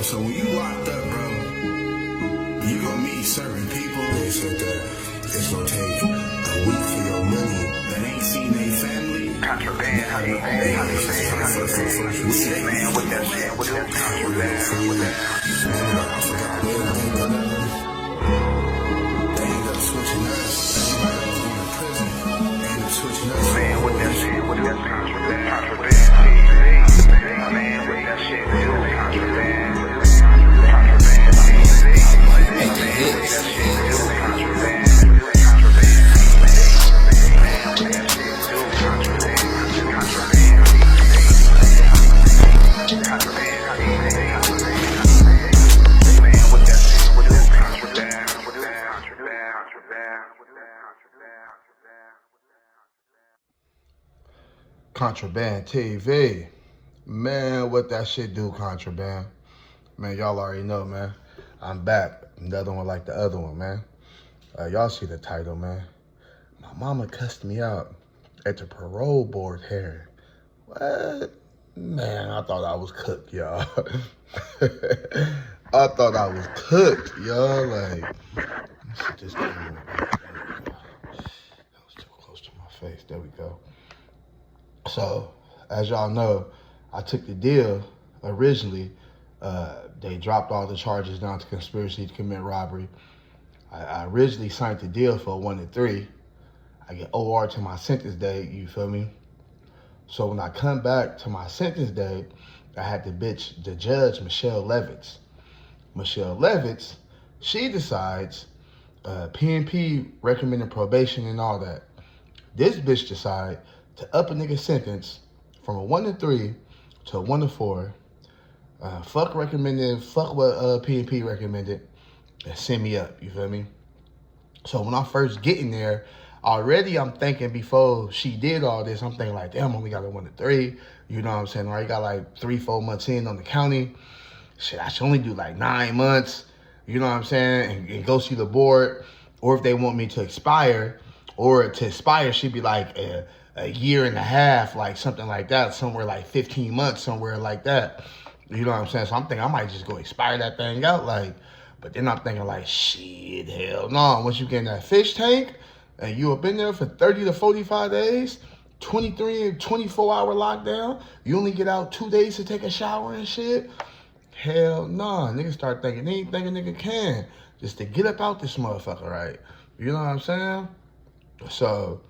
so when you locked up, bro, you gonna meet certain people. They said that it's gonna take a week for your money that ain't seen their family. Contraband, how you say, man, with that shit, with that contraband, with that. I forgot when they ended up switching us. Everybody was going to prison. They ended up switching us. Man, with that shit, with that contraband, contraband, man, with that shit, with that contraband, contraband, Make the hits. Contraband TV. Man, what that shit do, Contraband? Man, y'all already know, man. I'm back. Another one like the other one, man. Y'all see the title, man. My mama cussed me out at the parole board hearing. What? Man, I thought I was cooked, y'all. I thought I was cooked, y'all. Like, let's get this camera. That was too close to my face. There we go. So, as y'all know, I took the deal originally. They dropped all the charges down to conspiracy to commit robbery. I originally signed the deal for 1 to 3. I get OR to my sentence date, you feel me? So when I come back to my sentence date, I had the judge, Michelle Levitz. Michelle Levitz, she decides PNP recommended probation and all that. This bitch decide to up a nigga sentence from a 1 to 3 to a 1 to 4. Fuck what PNP recommended and send me up, you feel me? So when I first get in there, already I'm thinking before she did all this, I'm thinking like, damn, I only got a 1 to 3. You know what I'm saying? I already got like 3-4 months in on the county. Shit, I should only do like 9 months, you know what I'm saying? And go see the board. Or if they want me to expire, she'd be like a year and a half, like something like that, somewhere like 15 months, somewhere like that. You know what I'm saying? So I'm thinking I might just go expire that thing out, like, but then I'm thinking like, shit, hell no. Once you get in that fish tank and you have been there for 30 to 45 days, 23 and 24-hour lockdown, you only get out 2 days to take a shower and shit. Hell no. Niggas start thinking anything a nigga can just to get up out this motherfucker, right? You know what I'm saying? So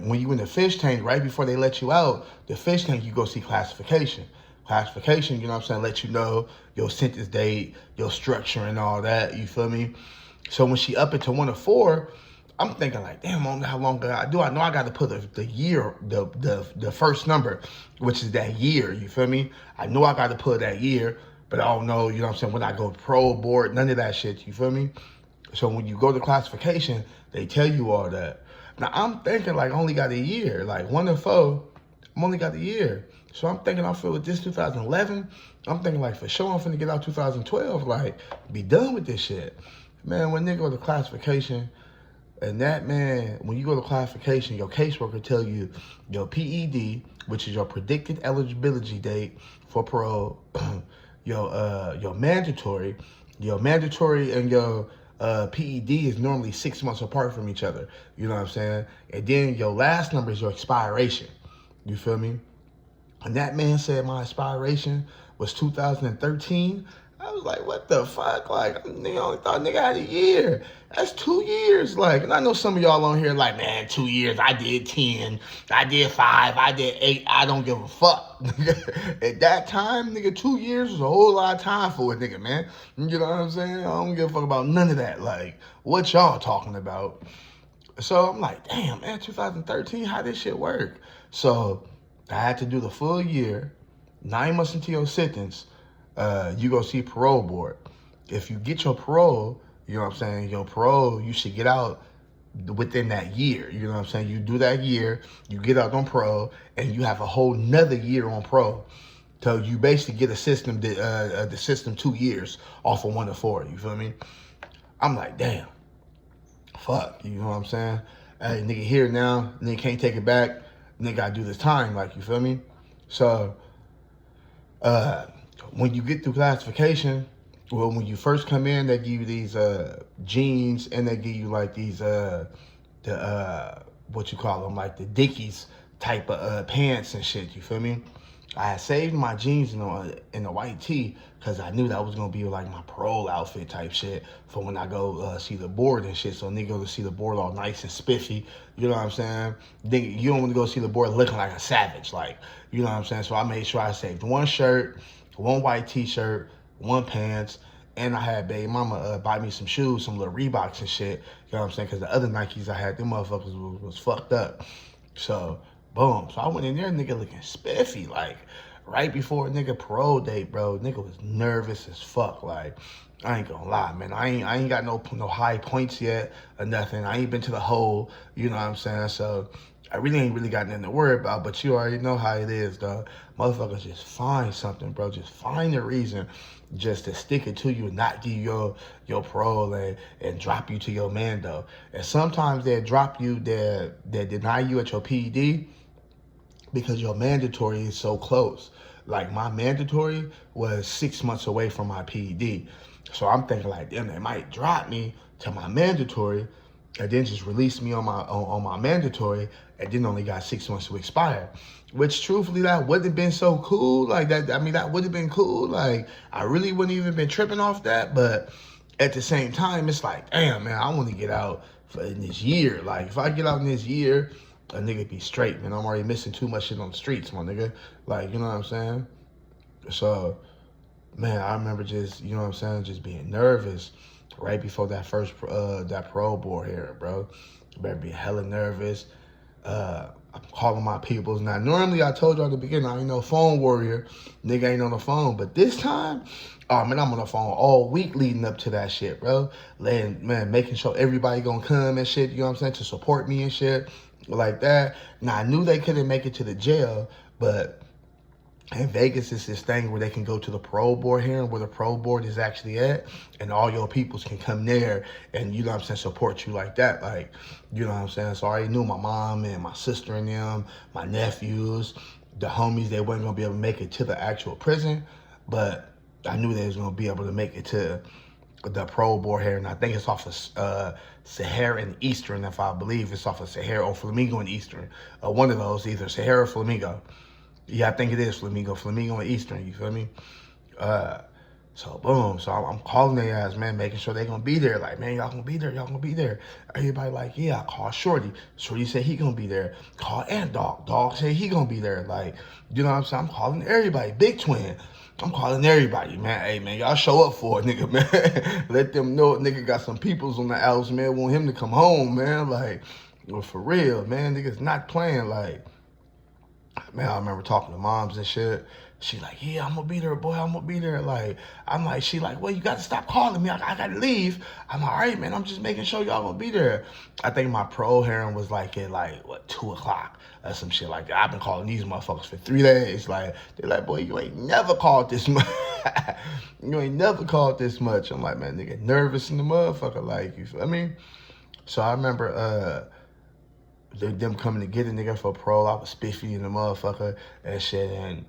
when you in the fish tank, right before they let you out, the fish tank, you go see classification. Classification, you know what I'm saying, let you know your sentence date, your structure and all that, you feel me? So when she up it to 1 to 4, I'm thinking like, damn, I don't know how long I gotta do. I know I gotta put the year, the first number, which is that year, you feel me? I know I gotta put that year, but I don't know, you know what I'm saying, when I go parole board, none of that shit, you feel me? So when you go to classification, they tell you all that. Now I'm thinking like I only got a year, like 1 to 4, I'm only got a year. So I'm thinking I feel with this 2011, I'm thinking like for sure I'm finna get out 2012, like be done with this shit. Man, when they go to classification, and that man, when you go to classification, your caseworker tell you your PED, which is your predicted eligibility date for parole, your mandatory and your PED is normally 6 months apart from each other. You know what I'm saying? And then your last number is your expiration. You feel me? And that man said my expiration was 2013. I was like, what the fuck? Like, nigga only thought nigga had a year. That's 2 years. Like, and I know some of y'all on here like, man, 2 years. I did 10. I did 5. I did 8. I don't give a fuck. At that time, nigga, 2 years was a whole lot of time for a nigga, man. You know what I'm saying? I don't give a fuck about none of that. Like, what y'all talking about? So I'm like, damn, man, 2013, how this shit work? So I had to do the full year, 9 months into your sentence. You go see parole board. If you get your parole, you know what I'm saying, your parole, you should get out within that year. You know what I'm saying? You do that year, you get out on parole, and you have a whole nother year on parole. So you basically get the system 2 years off of 1 to 4. You feel me? I'm like, damn. Fuck. You know what I'm saying? Hey, nigga here now. Nigga can't take it back. Nigga gotta do this time. Like, you feel me? So, When you get through classification, well, when you first come in, they give you these jeans, and they give you like these what you call them, like the Dickies type of pants and shit. You feel me? I had saved my jeans in the white tee because I knew that was gonna be like my parole outfit type shit for when I go see the board and shit. So nigga go to see the board all nice and spiffy. You know what I'm saying? Nigga, you don't want to go see the board looking like a savage, like, you know what I'm saying? So I made sure I saved one shirt, one white t-shirt, one pants, and I had baby mama buy me some shoes, some little Reeboks and shit. You know what I'm saying? Because the other Nikes I had, them motherfuckers was fucked up. So, boom. So I went in there, nigga looking spiffy, like, right before a nigga parole date, bro. Nigga was nervous as fuck, like, I ain't gonna lie, man. I ain't got no high points yet or nothing. I ain't been to the hole, you know what I'm saying? So I really ain't really got nothing to worry about, but you already know how it is, dog. Motherfuckers just find something, bro. Just find a reason just to stick it to you and not give you your parole and drop you to your mando. And sometimes they drop you, they deny you at your PED because your mandatory is so close. Like, my mandatory was 6 months away from my PED. So I'm thinking like, damn, they might drop me to my mandatory and then just release me on my mandatory, and then only got 6 months to expire. Which, truthfully, that wouldn't have been so cool. Like, that, I mean, that would have been cool. Like, I really wouldn't even been tripping off that. But at the same time, it's like, damn, man, I want to get out in this year. Like, if I get out in this year, a nigga be straight, man. I'm already missing too much shit on the streets, my nigga. Like, you know what I'm saying? So, man, I remember just, you know what I'm saying, just being nervous right before that first, that parole board hearing, bro. I better be hella nervous. I'm calling my peoples. Now, normally I told y'all at the beginning, I ain't no phone warrior. Nigga ain't on the phone. But this time, oh, man, I'm on the phone all week leading up to that shit, bro. Making sure everybody gonna come and shit, you know what I'm saying, to support me and shit like that. Now, I knew they couldn't make it to the jail, but in Vegas, it's this thing where they can go to the parole board hearing, where the parole board is actually at, and all your peoples can come there and, you know what I'm saying, support you like that. Like, you know what I'm saying? So I already knew my mom and my sister and them, my nephews, the homies, they wasn't going to be able to make it to the actual prison, but I knew they was going to be able to make it to the parole board hearing. I think it's off of Sahara and Eastern, if I believe it's off of Sahara or Flamingo and Eastern. One of those, either Sahara or Flamingo. Yeah, I think it is Flamingo and Eastern, you feel me? So, boom. So I'm calling their ass, man, making sure they gonna be there. Like, man, y'all gonna be there, y'all gonna be there. Everybody like, yeah, I call Shorty. Shorty said he gonna be there. Call Ant Dog. Dog said he gonna be there. Like, you know what I'm saying? I'm calling everybody. Big Twin. I'm calling everybody, man. Hey, man, y'all show up for it, nigga, man. Let them know nigga got some peoples on the outs, man. Want him to come home, man. Like, well, for real, man. Niggas not playing, like, man, I remember talking to moms and shit. She like, yeah, I'm gonna be there, boy. I'm gonna be there. Like, I'm like, she like, well, you got to stop calling me. I gotta leave. I'm like, all right, man. I'm just making sure y'all gonna be there. I think my parole hearing was like at 2 o'clock or some shit like that. I've been calling these motherfuckers for 3 days. Like, they're like, boy, you ain't never called this much. You ain't never called this much. I'm like, man, nigga, nervous in the motherfucker. Like, you feel me? So I remember them coming to get a nigga for parole. I was spiffy in the motherfucker and shit, and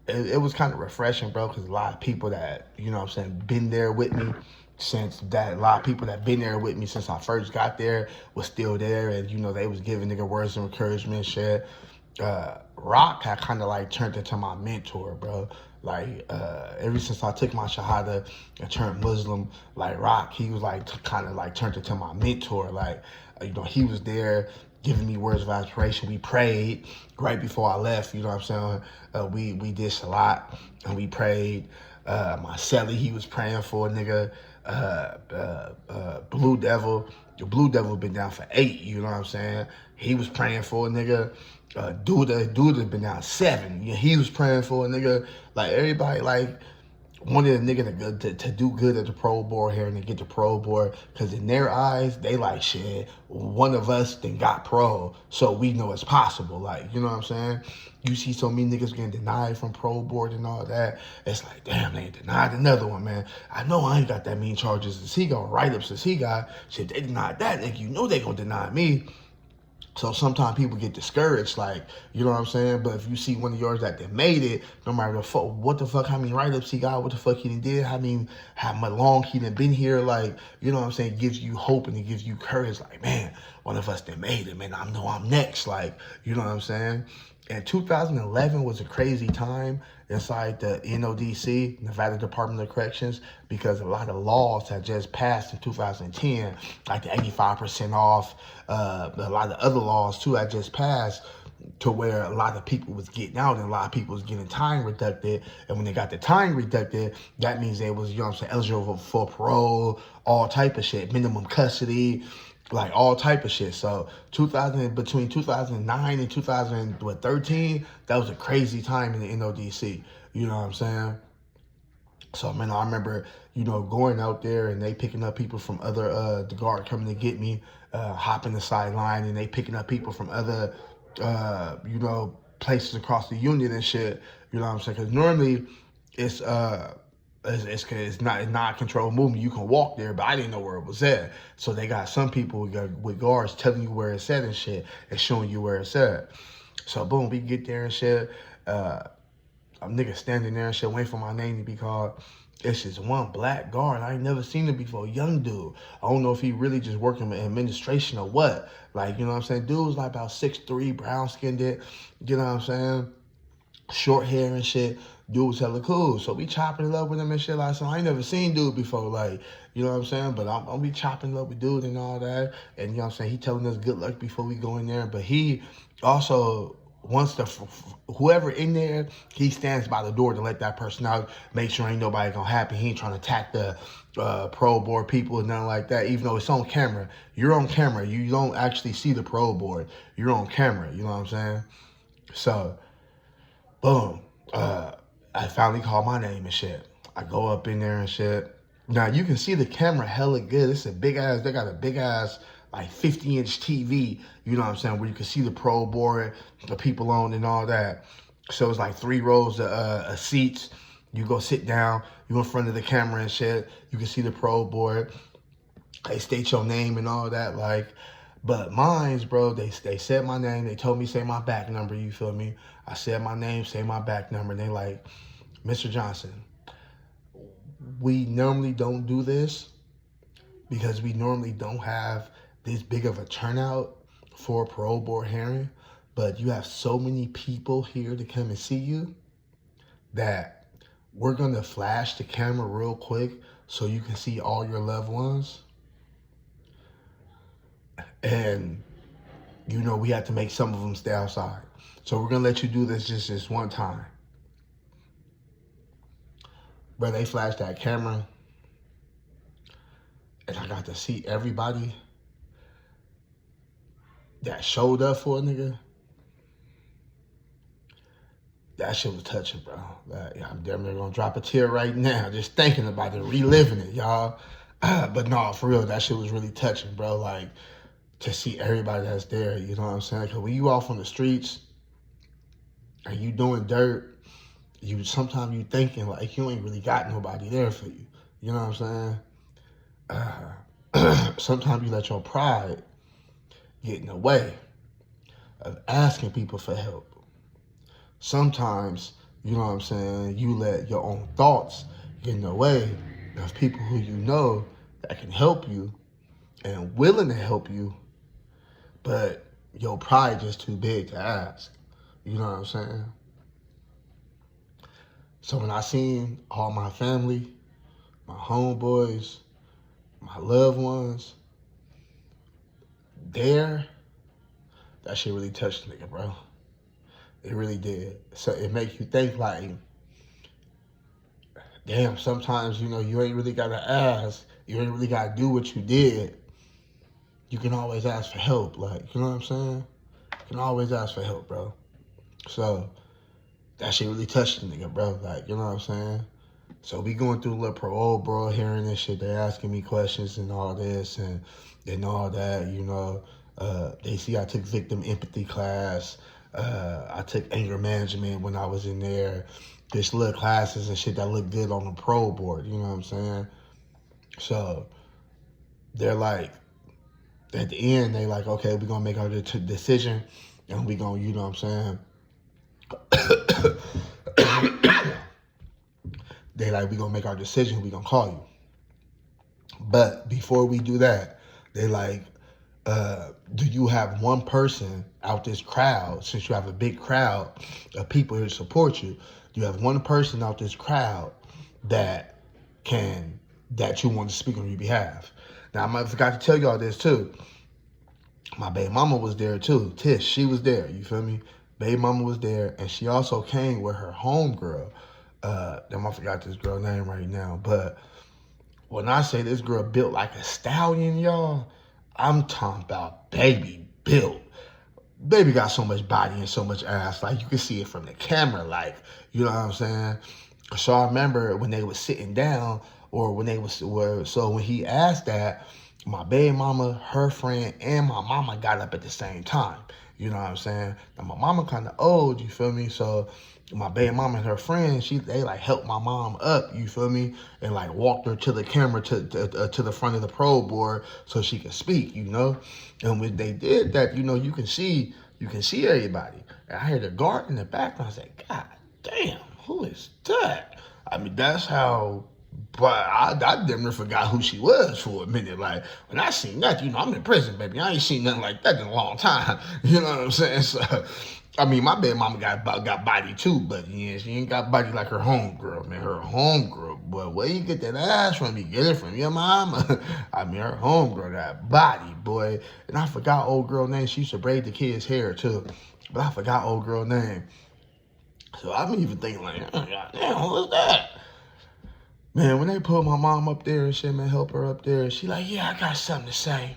it was kind of refreshing, bro, because a lot of people that, you know what I'm saying, been there with me since that, a lot of people that been there with me since I first got there was still there, and, you know, they was giving nigga words of encouragement and shit. Rock had kind of like turned into my mentor, bro. Like, ever since I took my Shahada and turned Muslim, like, Rock, he was like kind of like turned into my mentor. Like, you know, he was there giving me words of inspiration. We prayed right before I left, you know what I'm saying? We did Salat and we prayed. My celly, he was praying for a nigga. Blue Devil, the Blue Devil been down for 8, you know what I'm saying? He was praying for a nigga. Duda been down 7. Yeah, he was praying for a nigga. Like, everybody, like, wanted a nigga to do good at the parole board here and to get the parole board, because in their eyes, they like, shit, one of us then got parole, so we know it's possible. Like, you know what I'm saying? You see so many niggas getting denied from parole board and all that. It's like, damn, they ain't denied another one, man. I know I ain't got that many charges as he got, write-ups as he got. Shit, they denied that, nigga. You know they gonna deny me. So sometimes people get discouraged, like, you know what I'm saying? But if you see one of yours that they made it, no matter what the fuck, how many write-ups he got, what the fuck he done did, how much long he done been here, like, you know what I'm saying? It gives you hope and it gives you courage, like, man, one of us that made it, man, I know I'm next, like, you know what I'm saying? And 2011 was a crazy time inside the NODC, Nevada Department of Corrections, because a lot of laws had just passed in 2010, like the 85% off, a lot of other laws too had just passed, to where a lot of people was getting out and a lot of people was getting time reducted. And when they got the time reducted, that means they was, you know what I'm saying, eligible for parole, all type of shit, minimum custody, like all type of shit. So between 2009 and 2013, that was a crazy time in the NODC. You know what I'm saying? So, man, I remember, going out there and they picking up people from other, the guard coming to get me, hopping the sideline, and they picking up people from other, places across the union and shit. You know what I'm saying? Because normally it's not a controlled movement. You can walk there, but I didn't know where it was at. So they got some people with guards telling you where it's at and shit, and showing you where it's at. So boom, we get there and shit. A nigga standing there and shit, waiting for my name to be called. It's just one black guard. I ain't never seen him before. Young dude. I don't know if he really just working in administration or what. Like, you know what I'm saying? Dude was like about 6'3", brown skinned it. You know what I'm saying? Short hair and shit. Dude was hella cool. So we chopping it up with him and shit. Like, so I ain't never seen dude before. Like, you know what I'm saying? But I'm be chopping it up with dude and all that. And you know what I'm saying? He telling us good luck before we go in there. But he also, once whoever in there, he stands by the door to let that person out, make sure ain't nobody gonna happen. He ain't trying to attack the parole board people and nothing like that, even though it's on camera. You're on camera. You don't actually see the parole board. You're on camera, you know what I'm saying? So, boom. I finally called my name and shit. I go up in there and shit. Now, you can see the camera hella good. It's they got a big ass, like 50-inch TV, you know what I'm saying, where you can see the parole board, the people on and all that. So it's like 3 rows of seats. You go sit down, you in front of the camera and shit. You can see the parole board. They state your name and all that, like. But mine's, bro, they said my name. They told me say my back number, you feel me? I said my name, say my back number. And they like, Mr. Johnson, we normally don't do this because we normally don't have this big of a turnout for a parole board hearing, but you have so many people here to come and see you that we're gonna flash the camera real quick so you can see all your loved ones. And, we have to make some of them stay outside. So we're gonna let you do this just one time. But they flashed that camera and I got to see everybody that showed up for a nigga. That shit was touching, bro. I'm damn near gonna drop a tear right now just thinking about it, reliving it, y'all. But no, for real, that shit was really touching, bro. Like, to see everybody that's there, you know what I'm saying? Because when you off on the streets and you doing dirt, sometimes you thinking like you ain't really got nobody there for you. You know what I'm saying? Sometimes you let your pride get in the way of asking people for help. Sometimes, you know what I'm saying, you let your own thoughts get in the way of people who you know that can help you and willing to help you, but your pride just too big to ask. You know what I'm saying? So when I seen all my family, my homeboys, my loved ones there, that shit really touched the nigga, bro. It really did. So it makes you think like, damn, sometimes, you ain't really got to ask. You ain't really got to do what you did. You can always ask for help. Like, you know what I'm saying? You can always ask for help, bro. So that shit really touched the nigga, bro. Like, you know what I'm saying? So we going through a little parole board hearing and shit. They asking me questions and all this and all that, They see I took victim empathy class. I took anger management when I was in there. Just little classes and shit that look good on the parole board, you know what I'm saying? So they're like, at the end, they like, okay, we're gonna make our decision, and we gonna, you know what I'm saying? They like, we gonna make our decision, we gonna call you. But before we do that, they like, do you have one person out this crowd, since you have a big crowd of people here to support you, do you have one person out this crowd that you want to speak on your behalf? Now, I forgot to tell y'all this too. My baby mama was there too. Tish, she was there, you feel me? Baby mama was there, and she also came with her homegirl. Damn, I forgot this girl name right now, but when I say this girl built like a stallion, y'all, I'm talking about baby built. Baby got so much body and so much ass, like you can see it from the camera, like, you know what I'm saying? So I remember when they was sitting down, or when they was, so when he asked that, my baby mama, her friend, and my mama got up at the same time. You know what I'm saying? Now my mama kind of old, you feel me? So my baby mama and her friend, they like helped my mom up, you feel me? And like walked her to the camera, to the front of the Parole Board so she could speak, you know? And when they did that, you know, you can see everybody. And I heard the guard in the background. I said, God damn, who is that? I mean, that's how. But I damn near forgot who she was for a minute. Like, when I seen that, you know, I'm in prison, baby. I ain't seen nothing like that in a long time. You know what I'm saying? So, I mean, my baby mama got body too, but yeah, she ain't got body like her homegirl, man. Her homegirl, boy, where you get that ass from? You get it from your mama. I mean, her homegirl got body, boy. And I forgot old girl name. She used to braid the kids' hair too, but I forgot old girl name. So I've been even thinking like, oh, God damn, who's that? Man, when they pulled my mom up there and shit, man, help her up there, she like, yeah, I got something to say.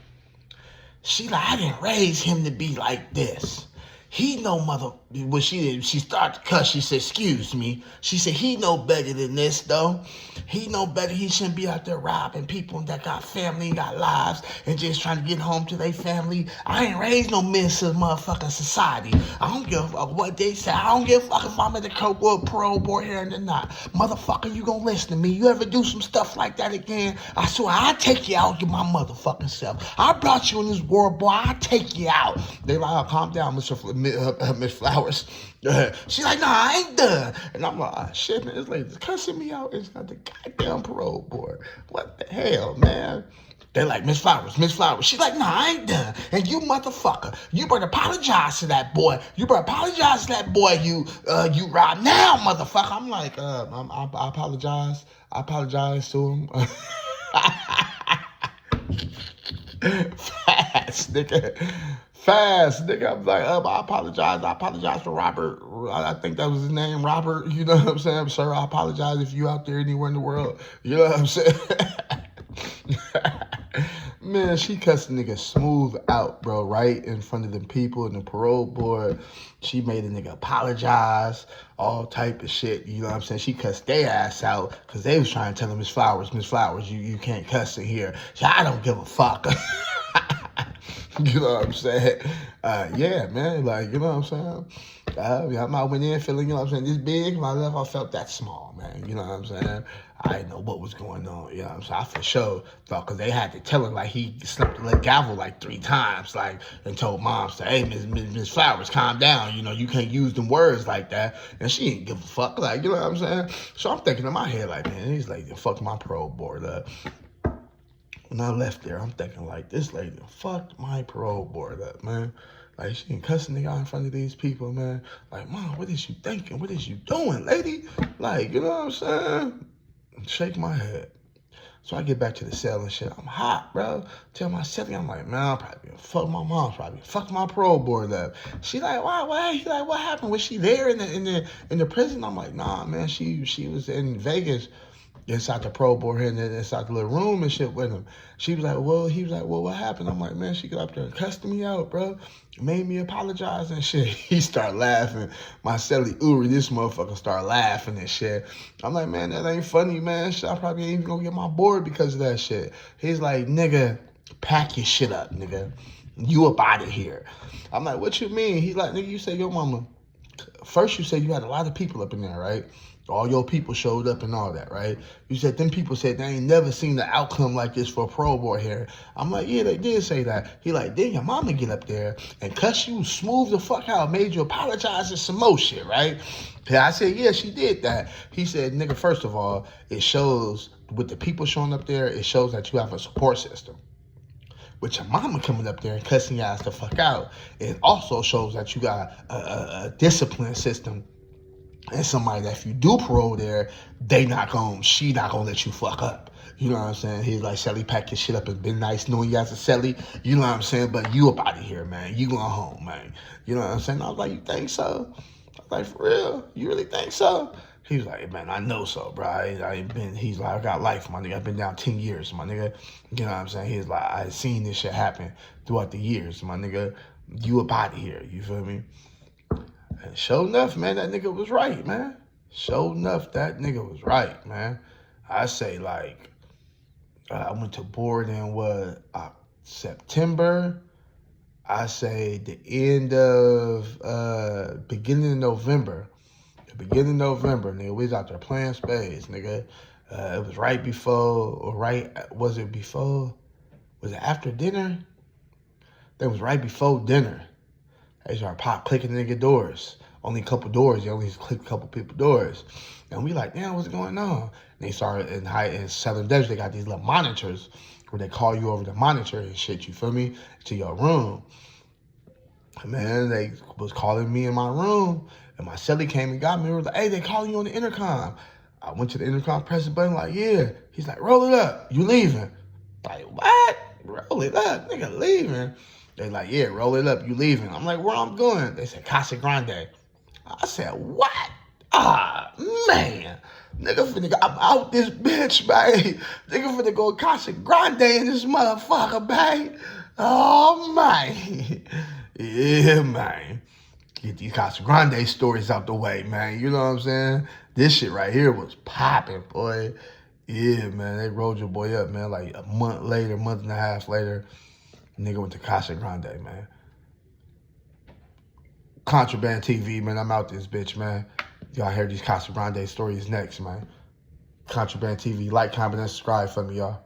She like, I didn't raise him to be like this. He know mother, when she started to cuss, she said, excuse me. She said, he know better than this, though. He know better. He shouldn't be out there robbing people that got family, got lives, and just trying to get home to their family. I ain't raised no menace to motherfucking society. I don't give a fuck what they say. I don't give a fuck if I'm at the Parole Board here or not. Motherfucker, you gonna listen to me. You ever do some stuff like that again, I swear I'll take you out with my motherfucking self. I brought you in this world, boy. I'll take you out. They like, oh, calm down, Miss Flowers. She like, nah, I ain't done. And I'm like, oh, shit, man, this lady's cussing me out inside the goddamn Parole Board. What the hell, man? They're like, Miss Flowers. She's like, nah, I ain't done. And you motherfucker, you better apologize to that boy. You better apologize to that boy you robbed now, motherfucker. I'm like, I apologize. I apologize to him. Fast, nigga. I'm like, I apologize. I apologize for Robert. I think that was his name, Robert. You know what I'm saying? Sir, I apologize if you out there anywhere in the world. You know what I'm saying? Man, she cussed the nigga smooth out, bro, right in front of them people in the Parole Board. She made a nigga apologize, all type of shit. You know what I'm saying? She cussed their ass out because they was trying to tell him, Miss Flowers, you can't cuss in here. She, I don't give a fuck. You know what I'm saying? Yeah, man, like, you know what I'm saying? I went in feeling, you know what I'm saying, this big. When I left, I felt that small, man. You know what I'm saying? I didn't know what was going on. You know what I'm saying? I for sure thought, because they had to tell him, like, he slapped the little gavel like 3 times, like, and told mom, say, hey, Miss Flowers, calm down. You know, you can't use them words like that. And she didn't give a fuck, like, you know what I'm saying? So I'm thinking in my head, like, man, he's like, fuck my Parole Board up. When I left there, I'm thinking, like, this lady fucked my Parole Board up, man. Like, she ain't cussing nigga out in front of these people, man. Like, mom, what is you thinking? What is you doing, lady? Like, you know what I'm saying? Shake my head. So I get back to the cell and shit. I'm hot, bro. Tell my cellie, I'm like, man, I'm probably gonna fuck my mom, probably fuck my Parole Board up. She like, why? He like, what happened? Was she there in the prison? I'm like, nah, man. She was in Vegas. Inside the Parole Board here and inside the little room and shit with him. He was like, well, what happened? I'm like, man, she got up there and cussed me out, bro. Made me apologize and shit. He started laughing. My celly Uri, this motherfucker, started laughing and shit. I'm like, man, that ain't funny, man. Shit, I probably ain't even gonna get my board because of that shit. He's like, nigga, pack your shit up, nigga. You up out of here. I'm like, what you mean? He's like, nigga, you say your mama First, you said you had a lot of people up in there, right? All your people showed up and all that, right? You said them people said they ain't never seen the outcome like this for a Parole Board hearing. I'm like, yeah, they did say that. He like, then your mama get up there and cuss you smooth the fuck out, made you apologize and some more shit, right? I said, yeah, she did that. He said, nigga, first of all, it shows, with the people showing up there, it shows that you have a support system. With your mama coming up there and cussing your ass the fuck out, it also shows that you got a discipline system and somebody that if you do parole there, she not gonna let you fuck up. You know what I'm saying? He's like, Shelly, pack your shit up. It's been nice knowing you as a Shelly. You know what I'm saying? But you up out of here, man. You going home, man. You know what I'm saying? I was like, you think so? I was like, for real? You really think so? He was like, man, I know so, bro. He's like, I got life, my nigga. I've been down 10 years, my nigga. You know what I'm saying? He's like, I seen this shit happen throughout the years, my nigga. You up out of here, you feel me? And sure enough, man, that nigga was right, man. Sure enough, that nigga was right, man. I say, like, I went to board in September. I say the end of, beginning of November. The beginning of November, nigga, we was out there playing spades, nigga. It was right before, was it after dinner? It was right before dinner. They started clicking nigga doors. Only a couple doors. You only click a couple people doors. And we like, damn, what's going on? And they started in Southern Desert, they got these little monitors where they call you over the monitor and shit, you feel me? To your room. Man, they was calling me in my room. And my cellie came and got me. They was like, hey, they calling you on the intercom. I went to the intercom, pressed the button, like, yeah. He's like, roll it up. You leaving? Like, what? Roll it up? Nigga leaving? They like, yeah, roll it up. You leaving? I'm like, where I'm going? They said, Casa Grande. I said, what? Ah, man. I'm out this bitch, man. Nigga finna go Casa Grande in this motherfucker, man. Oh, man. Yeah, man. Get these Casa Grande stories out the way, man. You know what I'm saying? This shit right here was popping, boy. Yeah, man. They rolled your boy up, man. Like a month and a half later, nigga went to Casa Grande, man. Contraband TV, man. I'm out this bitch, man. Y'all hear these Casa Grande stories next, man. Contraband TV. Like, comment, and subscribe for me, y'all.